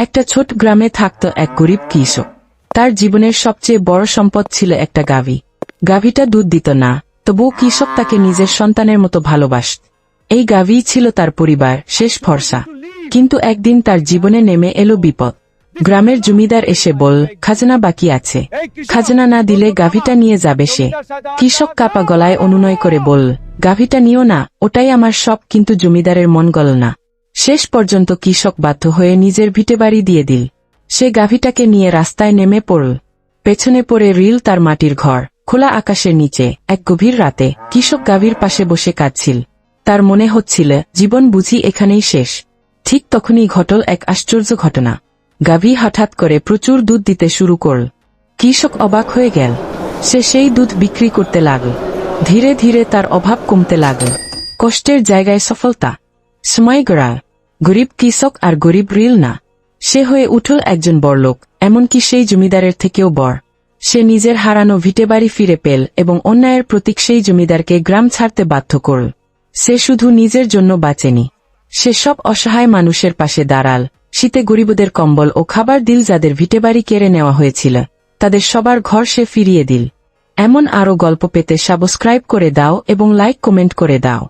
একটা ছোট গ্রামে থাকত এক গরিব কৃষক। তার জীবনের সবচেয়ে বড় সম্পদ ছিল একটা গাভী। গাভীটা দুধ দিত না, তবুও কৃষক তাকে নিজের সন্তানের মতো ভালোবাসত। এই গাভীই ছিল তার পরিবার শেষ ভরসা। কিন্তু একদিন তার জীবনে নেমে এলো বিপদ। গ্রামের জমিদার এসে বল, খাজনা বাকি আছে, খাজনা না দিলে গাভীটা নিয়ে যাবে সে। কৃষক কাপা গলায় অনুনয় করে বল, গাভীটা নিও না, ওটাই আমার সব। কিন্তু জমিদারের মন গল না। শেষ পর্যন্ত কৃষক বাধ্য হয়ে নিজের ভিটেবাড়ি দিয়ে দিল। সে গাভীটাকে নিয়ে রাস্তায় নেমে পড়ল। পেছনে পড়ে রিল তার মাটির ঘর। খোলা আকাশের নিচে এক গভীর রাতে কৃষক গাভীর পাশে বসে কাঁদছিল। তার মনে হচ্ছিল জীবন বুঝি এখানেই শেষ। ঠিক তখনই ঘটল এক আশ্চর্য ঘটনা। গাভী হঠাৎ করে প্রচুর দুধ দিতে শুরু করল। কৃষক অবাক হয়ে গেল। সে সেই দুধ বিক্রি করতে লাগল। ধীরে ধীরে তার অভাব কমতে লাগল। কষ্টের জায়গায় সফলতা। সময় গড়াল। গরিব কৃষক আর গরিব রিল না, সে হয়ে উঠল একজন বড়লোক, এমনকি সেই জমিদারের থেকেও বড়। সে নিজের হারানো ভিটেবাড়ি ফিরে পেল এবং অন্যায়ের প্রতীক সেই জমিদারকে গ্রাম ছাড়তে বাধ্য করল। সে শুধু নিজের জন্য বাঁচেনি, সে সব অসহায় মানুষের পাশে দাঁড়াল। শীতে গরিবদের কম্বল ও খাবার দিল। যাদের ভিটেবাড়ি কেড়ে নেওয়া হয়েছিল তাদের সবার ঘর সে ফিরিয়ে দিল। এমন আরও গল্প পেতে সাবস্ক্রাইব করে দাও এবং লাইক কমেন্ট করে দাও।